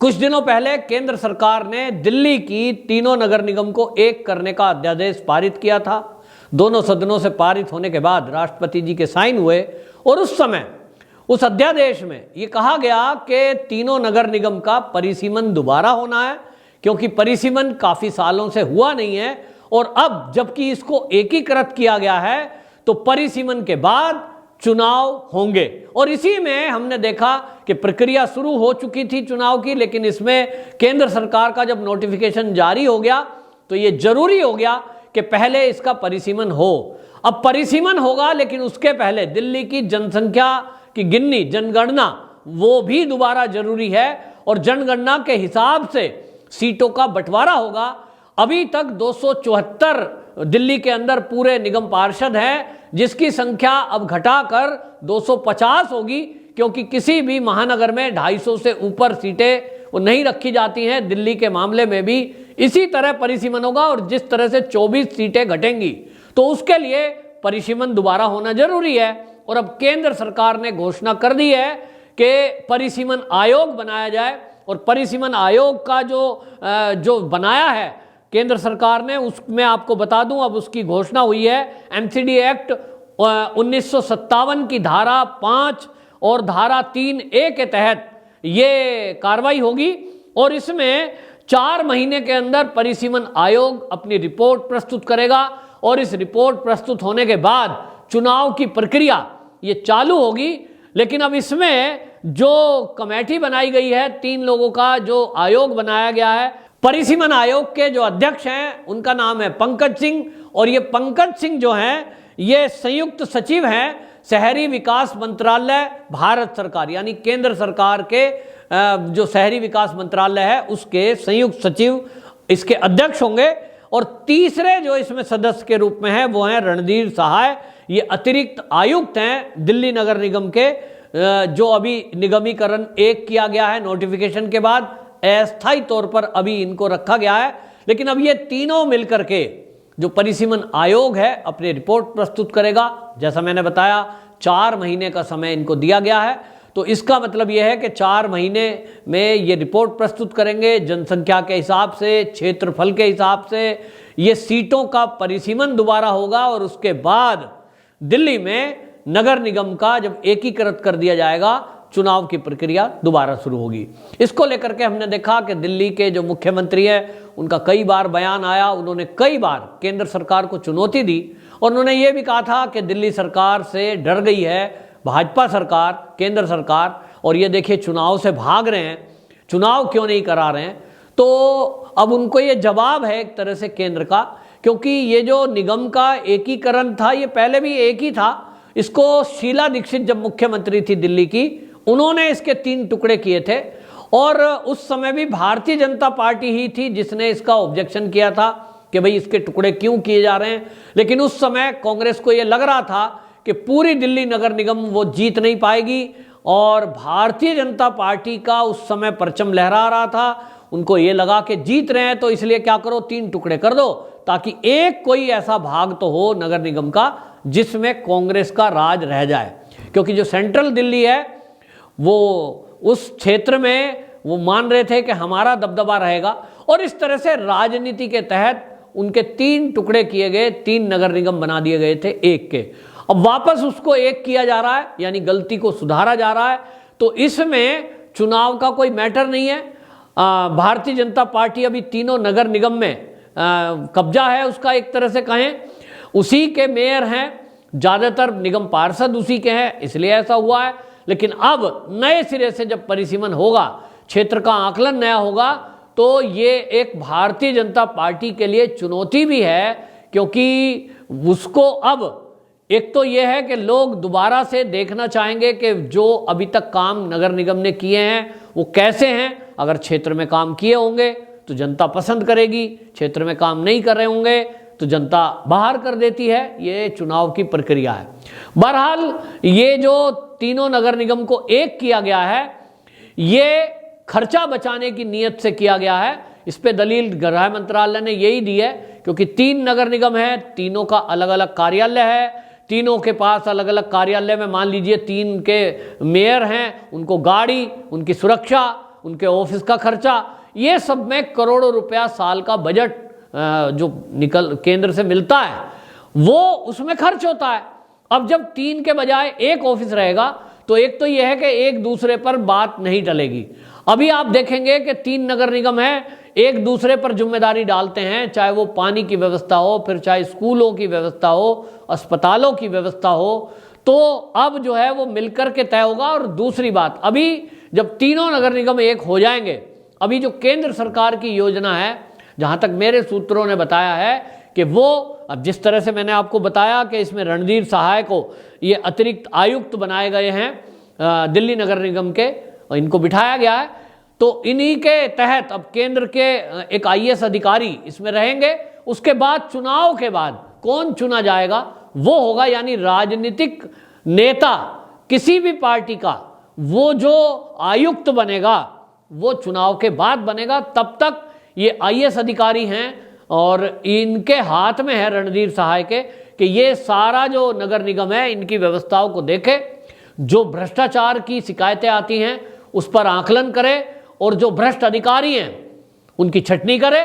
कुछ दिनों पहले केंद्र सरकार ने दिल्ली की तीनों नगर निगम को एक करने का अध्यादेश पारित किया था। दोनों सदनों से पारित होने के बाद राष्ट्रपति जी के साइन हुए और उस समय उस अध्यादेश में ये कहा गया कि तीनों नगर निगम का परिसीमन दोबारा होना है, क्योंकि परिसीमन काफी सालों से हुआ नहीं है और अब जबकि इसको एकीकृत किया गया है तो परिसीमन के बाद चुनाव होंगे। और इसी में हमने देखा कि प्रक्रिया शुरू हो चुकी थी चुनाव की, लेकिन इसमें केंद्र सरकार का जब नोटिफिकेशन जारी हो गया तो ये जरूरी हो गया कि पहले इसका परिसीमन हो। अब परिसीमन होगा, लेकिन उसके पहले दिल्ली की जनसंख्या की गिननी, जनगणना, वो भी दोबारा जरूरी है और जनगणना के हिसाब से सीटों का बंटवारा होगा। अभी तक 274 दिल्ली के अंदर पूरे निगम पार्षद हैं, जिसकी संख्या अब घटाकर 250 होगी, क्योंकि किसी भी महानगर में 250 से ऊपर सीटें वो नहीं रखी जाती हैं। दिल्ली के मामले में भी इसी तरह परिसीमन होगा और जिस तरह से 24 सीटें घटेंगी तो उसके लिए परिसीमन दोबारा होना जरूरी है। और अब केंद्र सरकार ने घोषणा कर दी है कि परिसीमन आयोग बनाया जाए और परिसीमन आयोग का जो बनाया है केंद्र सरकार ने, उसमें आपको बता दूं अब उसकी घोषणा हुई है। एमसीडी एक्ट 1957 की धारा 5 और धारा 3A के तहत ये कार्रवाई होगी और इसमें 4 महीने के अंदर परिसीमन आयोग अपनी रिपोर्ट प्रस्तुत करेगा और इस रिपोर्ट प्रस्तुत होने के बाद चुनाव की प्रक्रिया ये चालू होगी। लेकिन अब इसमें जो कमेटी बनाई गई है, 3 लोगों का जो आयोग बनाया गया है, परिसीमन आयोग के जो अध्यक्ष हैं उनका नाम है पंकज सिंह और ये पंकज सिंह जो हैं ये संयुक्त सचिव हैं शहरी विकास मंत्रालय भारत सरकार, यानी केंद्र सरकार के जो शहरी विकास मंत्रालय है उसके संयुक्त सचिव इसके अध्यक्ष होंगे। और तीसरे जो इसमें सदस्य के रूप में है वो हैं रणधीर सहाय, ये अतिरिक्त आयुक्त हैं दिल्ली नगर निगम के, जो अभी निगमीकरण 1 किया गया है नोटिफिकेशन के बाद, अस्थायी तौर पर अभी इनको रखा गया है। लेकिन अब ये तीनों मिलकर के जो परिसीमन आयोग है अपनी रिपोर्ट प्रस्तुत करेगा। जैसा मैंने बताया 4 महीने का समय इनको दिया गया है, तो इसका मतलब यह है कि 4 महीने में ये रिपोर्ट प्रस्तुत करेंगे। जनसंख्या के हिसाब से, क्षेत्रफल के हिसाब से ये सीटों का परिसीमन दोबारा होगा और उसके बाद दिल्ली में नगर निगम का जब एकीकृत कर दिया जाएगा चुनाव की प्रक्रिया दोबारा शुरू होगी। इसको लेकर के हमने देखा कि दिल्ली के जो मुख्यमंत्री है उनका कई बार बयान आया, उन्होंने कई बार केंद्र सरकार को चुनौती दी और उन्होंने ये भी कहा था कि दिल्ली सरकार से डर गई है भाजपा सरकार, केंद्र सरकार, और ये देखिए चुनाव से भाग रहे हैं, चुनाव क्यों नहीं करा रहे हैं। तो अब उनको ये जवाब है एक तरह से केंद्र का, क्योंकि ये जो निगम का एकीकरण था ये पहले भी एक ही था। इसको शीला दीक्षित जब मुख्यमंत्री थी दिल्ली की, उन्होंने इसके 3 टुकड़े किए थे और उस समय भी भारतीय जनता पार्टी ही थी जिसने इसका ऑब्जेक्शन किया था कि भाई इसके टुकड़े क्यों किए जा रहे हैं। लेकिन उस समय कांग्रेस को ये लग रहा था कि पूरी दिल्ली नगर निगम वो जीत नहीं पाएगी और भारतीय जनता पार्टी का उस समय परचम लहरा रहा था। उनको ये लगा कि जीत रहे हैं तो इसलिए क्या करो 3 टुकड़े कर दो, ताकि एक कोई ऐसा भाग तो हो नगर निगम का जिसमें कांग्रेस का राज रह जाए, क्योंकि जो सेंट्रल दिल्ली है वो उस क्षेत्र में वो मान रहे थे कि हमारा दबदबा रहेगा और इस तरह से राजनीति के तहत उनके 3 टुकड़े किए गए, 3 नगर निगम बना दिए गए थे एक के। अब वापस उसको एक किया जा रहा है, यानी गलती को सुधारा जा रहा है। तो इसमें चुनाव का कोई मैटर नहीं है। भारतीय जनता पार्टी अभी तीनों नगर निगम में कब्जा है उसका, एक तरह से कहें उसी के मेयर हैं, ज़्यादातर निगम पार्षद उसी के हैं, इसलिए ऐसा हुआ है। लेकिन अब नए सिरे से जब परिसीमन होगा, क्षेत्र का आकलन नया होगा, तो ये एक भारतीय जनता पार्टी के लिए चुनौती भी है, क्योंकि उसको अब एक तो ये है कि लोग दोबारा से देखना चाहेंगे कि जो अभी तक काम नगर निगम ने किए हैं वो कैसे हैं। अगर क्षेत्र में काम किए होंगे तो जनता पसंद करेगी, क्षेत्र में काम नहीं कर रहे होंगे तो जनता बाहर कर देती है। ये चुनाव की प्रक्रिया है। बहरहाल ये जो तीनों नगर निगम को एक किया गया है ये खर्चा बचाने की नीयत से किया गया है। इस पे दलील गृह मंत्रालय ने यही दी है, क्योंकि 3 नगर निगम है, तीनों का अलग अलग कार्यालय है, तीनों के पास अलग अलग कार्यालय में मान लीजिए 3 के मेयर हैं, उनको गाड़ी, उनकी सुरक्षा उनके ऑफिस का खर्चा, ये सब में करोड़ों रुपया साल का बजट जो केंद्र से मिलता है वो उसमें खर्च होता है। अब जब 3 के बजाय 1 ऑफिस रहेगा तो एक तो यह है कि एक दूसरे पर बात नहीं टलेगी। अभी आप देखेंगे कि 3 नगर निगम है, एक दूसरे पर जिम्मेदारी डालते हैं, चाहे वो पानी की व्यवस्था हो, फिर चाहे स्कूलों की व्यवस्था हो, अस्पतालों की व्यवस्था हो, तो अब जो है वो मिलकर के तय होगा। और दूसरी बात, अभी जब तीनों नगर निगम एक हो जाएंगे, अभी जो केंद्र सरकार की योजना है, जहां तक मेरे सूत्रों ने बताया है कि वो, अब जिस तरह से मैंने आपको बताया कि इसमें रणधीर सहाय को ये अतिरिक्त आयुक्त बनाए गए हैं दिल्ली नगर निगम के, और इनको बिठाया गया है, तो इन्हीं के तहत अब केंद्र के एक IAS अधिकारी इसमें रहेंगे। उसके बाद चुनाव के बाद कौन चुना जाएगा वो होगा, यानी राजनीतिक नेता किसी भी पार्टी का वो जो आयुक्त बनेगा वो चुनाव के बाद बनेगा। तब तक ये IAS अधिकारी हैं और इनके हाथ में है रणधीर सहाय के कि ये सारा जो नगर निगम है इनकी व्यवस्थाओं को देखे, जो भ्रष्टाचार की शिकायतें आती हैं उस पर आकलन करे और जो भ्रष्ट अधिकारी हैं उनकी छटनी करे।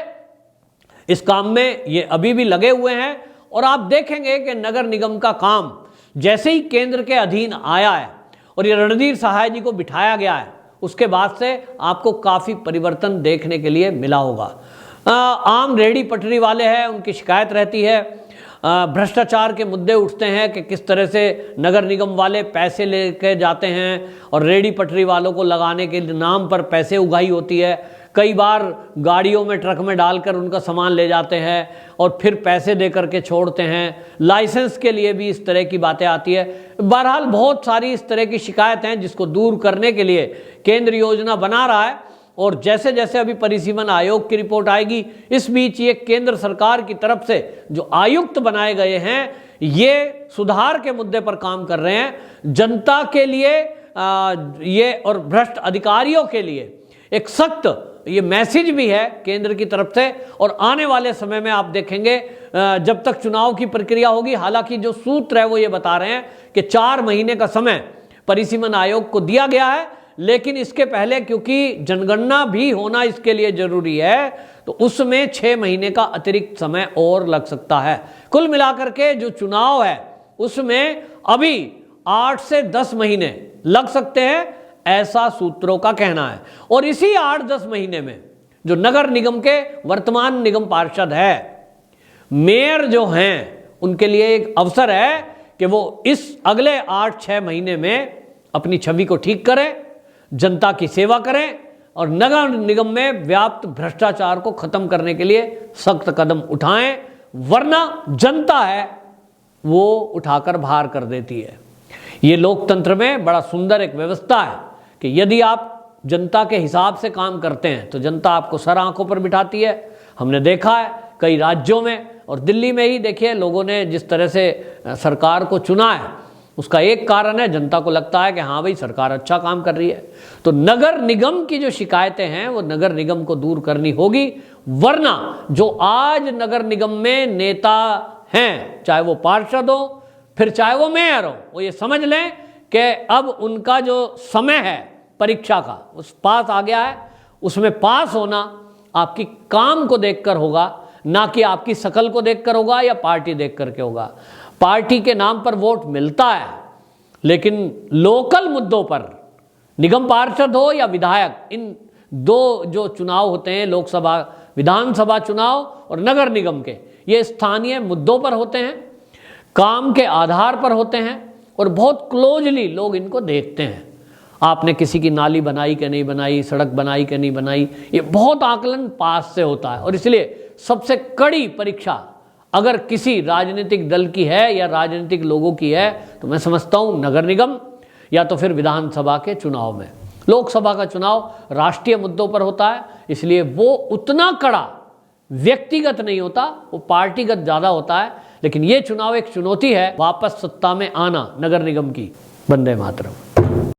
इस काम में ये अभी भी लगे हुए हैं और आप देखेंगे कि नगर निगम का काम जैसे ही केंद्र के अधीन आया है और ये रणधीर सहाय जी को बिठाया गया है, उसके बाद से आपको काफ़ी परिवर्तन देखने के लिए मिला होगा। आम रेहड़ी पटरी वाले हैं, उनकी शिकायत रहती है, भ्रष्टाचार के मुद्दे उठते हैं कि किस तरह से नगर निगम वाले पैसे लेके जाते हैं और रेहड़ी पटरी वालों को लगाने के नाम पर पैसे उगाही होती है। कई बार गाड़ियों में, ट्रक में डालकर उनका सामान ले जाते हैं और फिर पैसे दे करके छोड़ते हैं। लाइसेंस के लिए भी इस तरह की बातें आती है। बहरहाल बहुत सारी इस तरह की शिकायत हैं जिसको दूर करने के लिए केंद्र योजना बना रहा है और जैसे जैसे अभी परिसीमन आयोग की रिपोर्ट आएगी, इस बीच ये केंद्र सरकार की तरफ से जो आयुक्त बनाए गए हैं ये सुधार के मुद्दे पर काम कर रहे हैं। जनता के लिए ये और भ्रष्ट अधिकारियों के लिए एक सख्त ये मैसेज भी है केंद्र की तरफ से। और आने वाले समय में आप देखेंगे जब तक चुनाव की प्रक्रिया होगी, हालांकि जो सूत्र है वो ये बता रहे हैं कि 4 महीने का समय परिसीमन आयोग को दिया गया है, लेकिन इसके पहले क्योंकि जनगणना भी होना इसके लिए जरूरी है तो उसमें 6 महीने का अतिरिक्त समय और लग सकता है। कुल मिलाकर के जो चुनाव है उसमें अभी 8 से 10 महीने लग सकते हैं, ऐसा सूत्रों का कहना है। और इसी 8-10 महीने में जो नगर निगम के वर्तमान निगम पार्षद है, मेयर जो हैं, उनके लिए एक अवसर है कि वो इस अगले 8-6 महीने में अपनी छवि को ठीक करें, जनता की सेवा करें और नगर निगम में व्याप्त भ्रष्टाचार को खत्म करने के लिए सख्त कदम उठाएं, वरना जनता है वो उठाकर बाहर कर देती है। ये लोकतंत्र में बड़ा सुंदर एक व्यवस्था है कि यदि आप जनता के हिसाब से काम करते हैं तो जनता आपको सर आंखों पर बिठाती है। हमने देखा है कई राज्यों में और दिल्ली में ही देखिए, लोगों ने जिस तरह से सरकार को चुना है उसका एक कारण है जनता को लगता है कि हाँ भाई सरकार अच्छा काम कर रही है। तो नगर निगम की जो शिकायतें हैं वो नगर निगम को दूर करनी होगी, वरना जो आज नगर निगम में नेता हैं, चाहे वो पार्षद हो फिर चाहे वो मेयर हो, वो ये समझ लें कि अब उनका जो समय है परीक्षा का उस पास आ गया है। उसमें पास होना आपकी काम को देखकर होगा, ना कि आपकी शकल को देखकर होगा या पार्टी देख करके होगा। पार्टी के नाम पर वोट मिलता है, लेकिन लोकल मुद्दों पर निगम पार्षद हो या विधायक, इन 2 जो चुनाव होते हैं, लोकसभा विधानसभा चुनाव और नगर निगम के, ये स्थानीय मुद्दों पर होते हैं, काम के आधार पर होते हैं और बहुत क्लोजली लोग इनको देखते हैं। आपने किसी की नाली बनाई कि नहीं बनाई, सड़क बनाई कि नहीं बनाई, ये बहुत आकलन पास से होता है। और इसलिए सबसे कड़ी परीक्षा अगर किसी राजनीतिक दल की है या राजनीतिक लोगों की है तो मैं समझता हूँ नगर निगम या तो फिर विधानसभा के चुनाव में। लोकसभा का चुनाव राष्ट्रीय मुद्दों पर होता है, इसलिए वो उतना कड़ा व्यक्तिगत नहीं होता, वो पार्टीगत ज़्यादा होता है। लेकिन ये चुनाव एक चुनौती है वापस सत्ता में आना नगर निगम की। वंदे मातरम।